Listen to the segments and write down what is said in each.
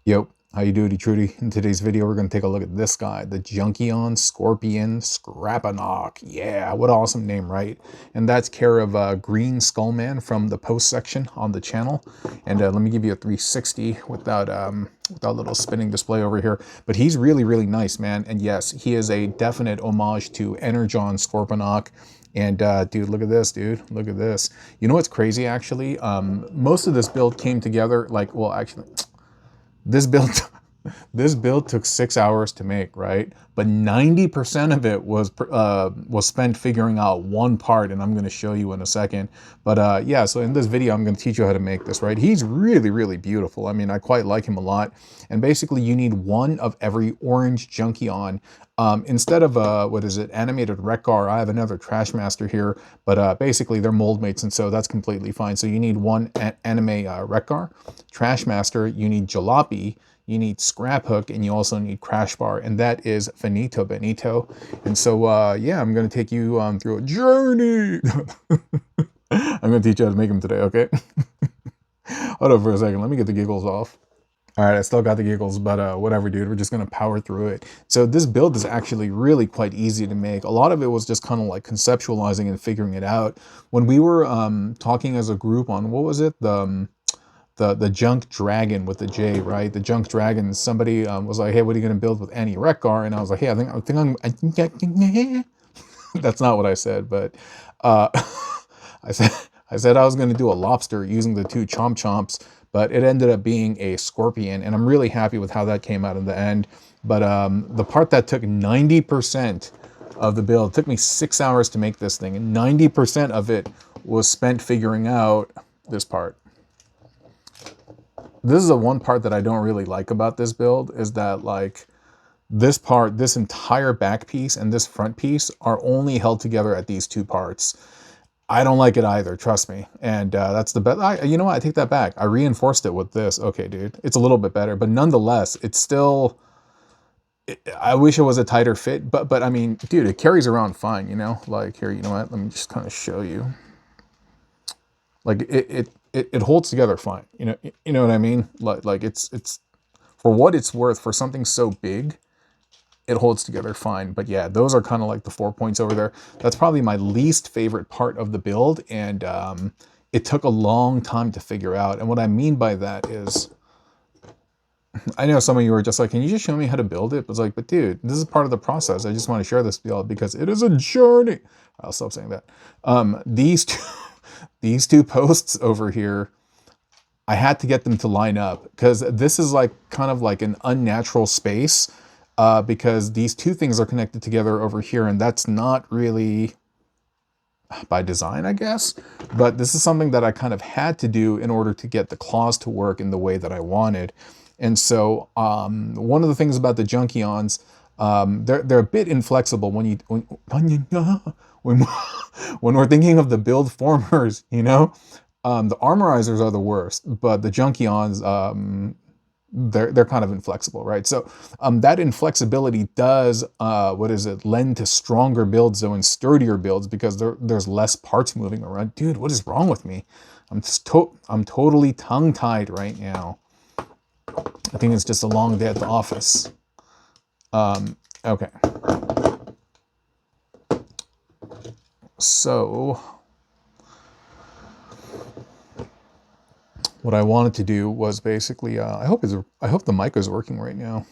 Yo, how you doing, Trudy? In today's video, we're going to take a look at this guy, the Junkion Scroponok. Yeah, what an awesome name, right? And that's care of Green Skullman from the post section on the channel. And let me give you a 360 without a little spinning display over here. But he's really, really nice, man. And yes, he is a definite homage to Energon Scorponok. And dude, look at this, dude. Look at this. You know what's crazy, actually? Most of this build came together, like, well, actually, this build took 6 hours to make, right? But 90% of it was spent figuring out one part, and I'm going to show you in a second. But yeah, so in this video, I'm going to teach you how to make this, right? He's really, really beautiful. I mean, I quite like him a lot. And basically, you need one of every orange Junkion. Instead of, what is it, animated Wreck-Gar, I have another Trashmaster here, but basically they're mold mates, and so that's completely fine. So you need one anime Wreck-Gar, Trashmaster, you need Jalopy, you need Scraphook, and you also need Crashbar, and that is finito benito. And so, yeah, I'm going to take you through a journey. I'm going to teach you how to make them today, okay? Hold on for a second. Let me get the giggles off. All right, I still got the giggles, but whatever, dude. We're just going to power through it. So this build is actually really quite easy to make. A lot of it was just kind of like conceptualizing and figuring it out. When we were talking as a group on, what was it? The Junk Dragon with the J, right? The Junk Dragon, somebody was like, hey, what are you going to build with any Wreck-Gar? And I was like, hey, I think that's not what I said, but I said I was going to do a lobster using the two Chomp Chomps, but it ended up being a scorpion, and I'm really happy with how that came out in the end. But the part that took 90% of the build, took me 6 hours to make this thing, and 90% of it was spent figuring out this part. This is the one part that I don't really like about this build, is that like this part, this entire back piece and this front piece are only held together at these two parts. I don't like it either, trust me. And that's the best. You know what? I take that back. I reinforced it with this. Okay, dude. It's a little bit better, but nonetheless, it's still... I wish it was a tighter fit, but I mean, dude, it carries around fine, you know? Like, here, you know what? Let me just kind of show you. Like, it holds together fine. You know what I mean? Like it's for what it's worth, for something so big, it holds together fine. But yeah, those are kind of like the 4 points over there. That's probably my least favorite part of the build, and it took a long time to figure out. And what I mean by that is, I know some of you are just like, can you just show me how to build it? But it's like, but dude, this is part of the process. I just want to share this build because it is a journey. I'll stop saying that. These two posts over here, I had to get them to line up because this is like kind of like an unnatural space. Because these two things are connected together over here, and that's not really by design, I guess. But this is something that I kind of had to do in order to get the claws to work in the way that I wanted. And so one of the things about the Junkions, they're a bit inflexible when we're thinking of the build formers, you know. The armorizers are the worst, but the Junkions, they're kind of inflexible, right? So that inflexibility does, lend to stronger builds though, and sturdier builds, because there's less parts moving around. Dude, what is wrong with me? I'm totally tongue-tied right now. I think it's just a long day at the office. Okay. So what I wanted to do was basically, I hope the mic is working right now.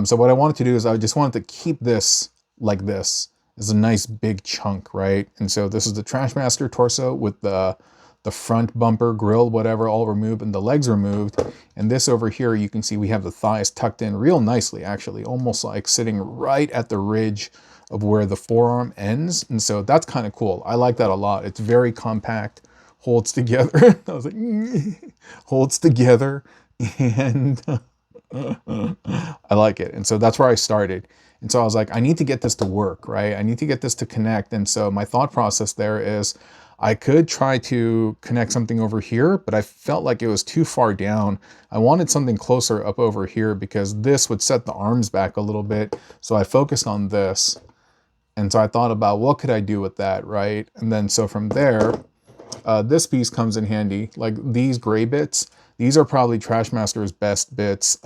So what I wanted to do is I just wanted to keep this like this. It's a nice big chunk, right? And so this is the Trashmaster torso with the front bumper, grill, whatever, all removed, and the legs removed. And this over here, you can see we have the thighs tucked in real nicely, actually, almost like sitting right at the ridge of where the forearm ends. And so that's kind of cool. I like that a lot. It's very compact, holds together. I was like, holds together, and I like it. And so that's where I started. And so I was like, I need to get this to work, right? I need to get this to connect. And so my thought process there is, I could try to connect something over here, but I felt like it was too far down. I wanted something closer up over here because this would set the arms back a little bit. So I focused on this. And so I thought about what could I do with that, right? And then so from there, this piece comes in handy. Like these gray bits, These are probably Trashmaster's best bits.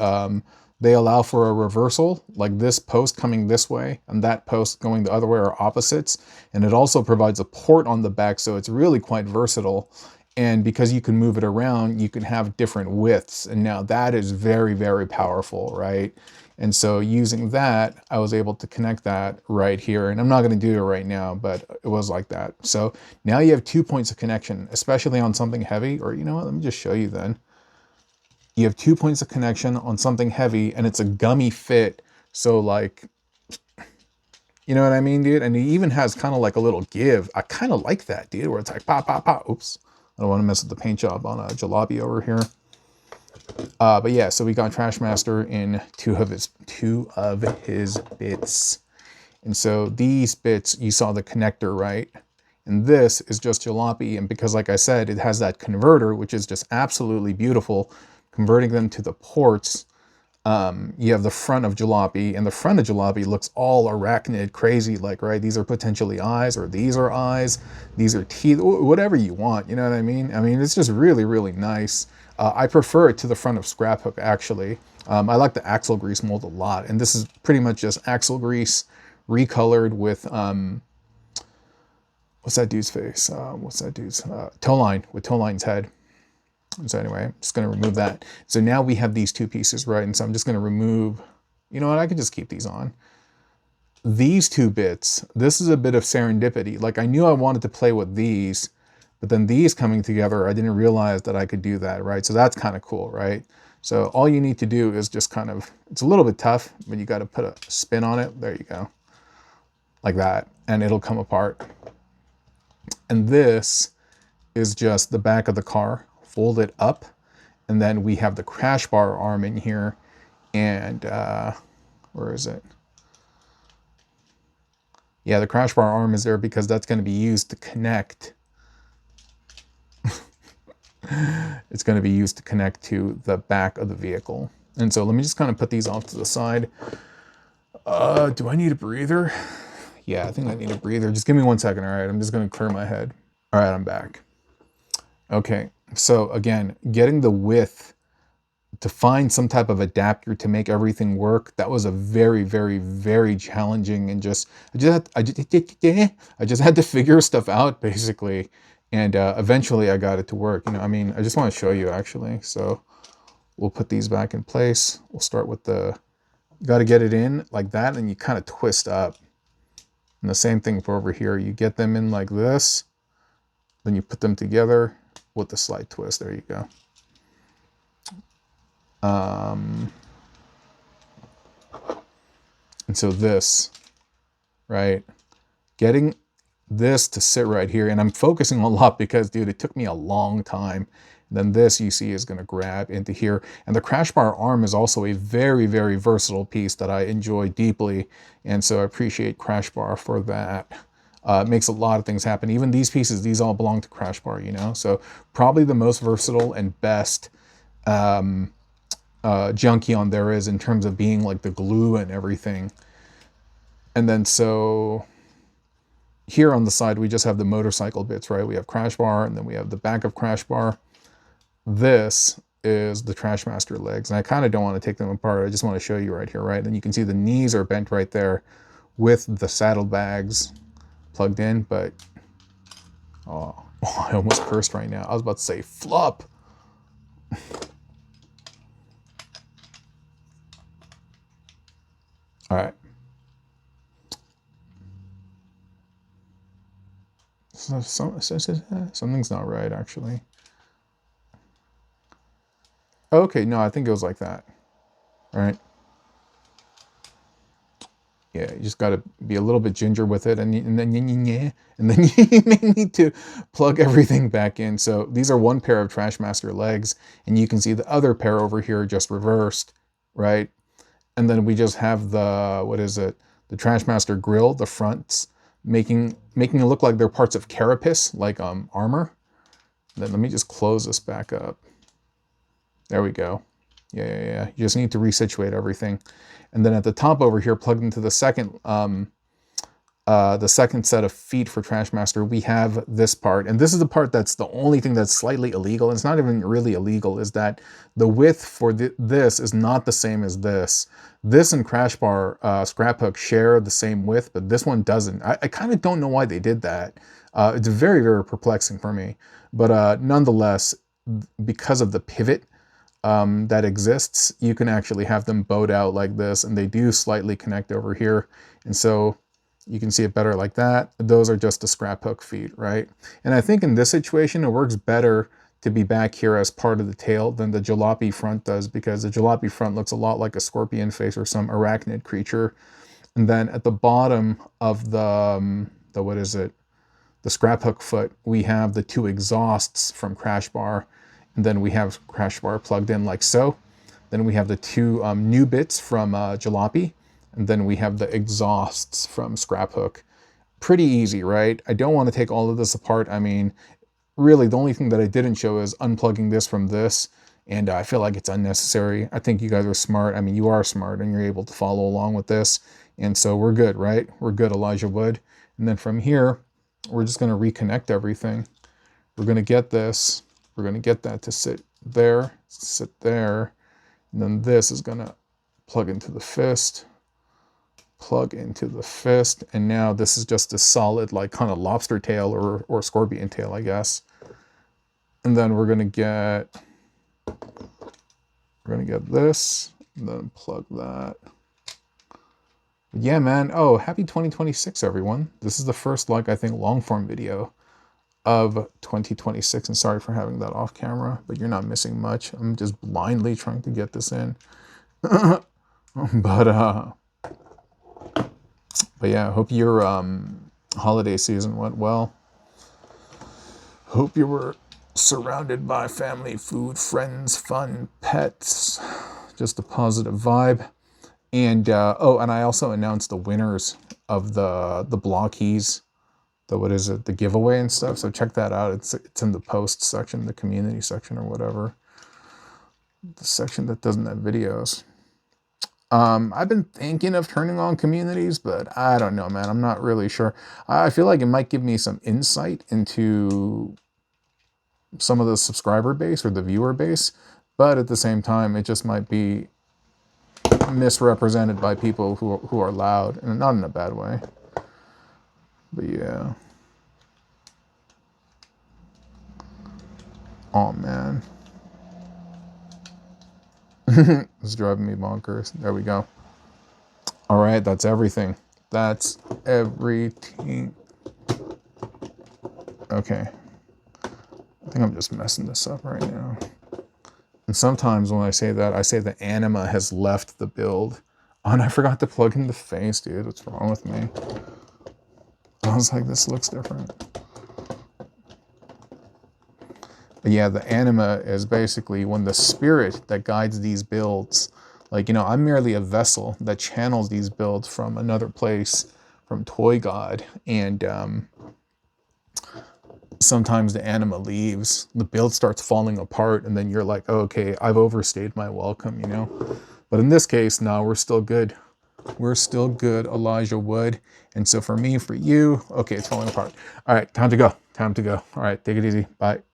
They allow for a reversal, like this post coming this way and that post going the other way are opposites. And it also provides a port on the back, so it's really quite versatile. And because you can move it around, you can have different widths. And now that is very, very powerful, right? And so using that, I was able to connect that right here. And I'm not going to do it right now, but it was like that. So now you have 2 points of connection, especially on something heavy. Or you know what, let me just show you then. You have 2 points of connection on something heavy, and it's a gummy fit. So like, you know what I mean, dude? And it even has kind of like a little give. I kind of like that, dude, where it's like pop, pop, pop. Oops. I don't want to mess with the paint job on a Jalopy over here. But yeah, so we got Trashmaster in two of his bits. And so these bits, you saw the connector, right? And this is just Jalopy. And because like I said, it has that converter, which is just absolutely beautiful, converting them to the ports. You have the front of Jalopy, and the front of Jalopy looks all arachnid crazy, like, right? These are potentially eyes, or these are eyes, these are teeth, whatever you want, you know what I mean? I mean, it's just really, really nice. I prefer it to the front of Scraphook, actually. I like the axle grease mold a lot, and this is pretty much just axle grease recolored with, what's that dude's face? What's that dude's? Towline, with Towline's head. So anyway, I'm just going to remove that. So now we have these two pieces, right? And so I'm just going to remove, you know what, I can just keep these on. These two bits, this is a bit of serendipity. Like I knew I wanted to play with these, but then these coming together, I didn't realize that I could do that, right? So that's kind of cool, right? So all you need to do is just kind of, it's a little bit tough, but you got to put a spin on it. There you go. Like that, and it'll come apart. And this is just the back of the car. Fold it up, and then we have the Crashbar arm in here, and where is it? Yeah, the Crashbar arm is there because that's going to be used to connect. It's going to be used to connect to the back of the vehicle. And so let me just kind of put these off to the side. Do I need a breather? Yeah, I think I need a breather. Just give me 1 second, all right? I'm just going to clear my head. All right, I'm back. Okay. So again, getting the width to find some type of adapter to make everything work, that was a very, very, very challenging, and I just had to figure stuff out basically. And eventually I got it to work. You know, I mean, I just want to show you actually. So we'll put these back in place. We'll start with you got to get it in like that, and you kind of twist up. And the same thing for over here. You get them in like this, then you put them together with the slight twist. There you go. And so this, right? Getting this to sit right here, and I'm focusing a lot because, dude, it took me a long time. And then this, you see, is going to grab into here. And the Crashbar arm is also a very, very versatile piece that I enjoy deeply. And so I appreciate Crashbar for that. It makes a lot of things happen. Even these pieces, these all belong to Crashbar, you know? So probably the most versatile and best Junkion there is in terms of being like the glue and everything. And then so here on the side, we just have the motorcycle bits, right? We have Crashbar, and then we have the back of Crashbar. This is the Trashmaster legs, and I kind of don't want to take them apart. I just want to show you right here, right? And you can see the knees are bent right there with the saddlebags plugged in, but oh, I almost cursed right now. I was about to say flop. All right. So something's not right, actually. Okay, no, I think it was like that. All right. Yeah, you just got to be a little bit ginger with it, and then you may need to plug everything back in. So these are one pair of Trashmaster legs, and you can see the other pair over here just reversed, right? And then we just have the, what is it? The Trashmaster grill, the fronts, making it look like they're parts of carapace, like armor. Then let me just close this back up. There we go. Yeah. You just need to resituate everything. And then at the top over here, plugged into the second the second set of feet for Trashmaster, we have this part. And this is the part that's the only thing that's slightly illegal. And it's not even really illegal, is that the width for this is not the same as this. This and Crashbar, Scraphook share the same width, but this one doesn't. I kind of don't know why they did that. It's very, very perplexing for me. But nonetheless, because of the pivot that exists, you can actually have them bowed out like this, and they do slightly connect over here. And so you can see it better like that. Those are just the Scraphook feet, right? And I think in this situation, it works better to be back here as part of the tail than the Jalopy front does, because the Jalopy front looks a lot like a scorpion face or some arachnid creature. And then at the bottom of the what is it? The Scraphook foot, we have the two exhausts from Crashbar, and then we have Crashbar plugged in like so. Then we have the two new bits from Jalopy, and then we have the exhausts from Scraphook. Pretty easy, right? I don't want to take all of this apart. I mean, really, the only thing that I didn't show is unplugging this from this, and I feel like it's unnecessary. I think you guys are smart. I mean, you are smart, and you're able to follow along with this, and so we're good, right? We're good, Elijah Wood. And then from here, we're just going to reconnect everything. We're going to get this. We're going to get that to sit there, and then this is going to plug into the fist, and now this is just a solid, like, kind of lobster tail or scorpion tail, I guess. And then we're gonna get this, and then plug that. Yeah, man. Oh, happy 2026, everyone. This is the first, like, I think, long form video of 2026, and sorry for having that off camera, but you're not missing much. I'm just blindly trying to get this in. But yeah, I hope your holiday season went well. Hope you were surrounded by family, food, friends, fun, pets, just a positive vibe. And oh, and I also announced the winners of the block keys, the giveaway and stuff. So check that out. It's in the post section, the community section, or whatever, the section that doesn't have videos. I've been thinking of turning on communities, but I don't know, man. I'm not really sure. I feel like it might give me some insight into some of the subscriber base or the viewer base, but at the same time, it just might be misrepresented by people who are loud, and not in a bad way. But yeah. Oh, man. It's driving me bonkers. There we go. All right, that's everything. That's everything. Okay. I think I'm just messing this up right now. And sometimes when I say that, I say the anima has left the build. Oh, and I forgot to plug in the face, dude. What's wrong with me? I was like, this looks different. But yeah, the anima is basically when the spirit that guides these builds, like, you know, I'm merely a vessel that channels these builds from another place, from Toy God, and sometimes the anima leaves, the build starts falling apart, and then you're like, oh, okay, I've overstayed my welcome, you know? But in this case, no, we're still good. We're still good, Elijah Wood. And so for me, for you, okay, it's falling apart. All right, time to go. Time to go. All right, take it easy. Bye.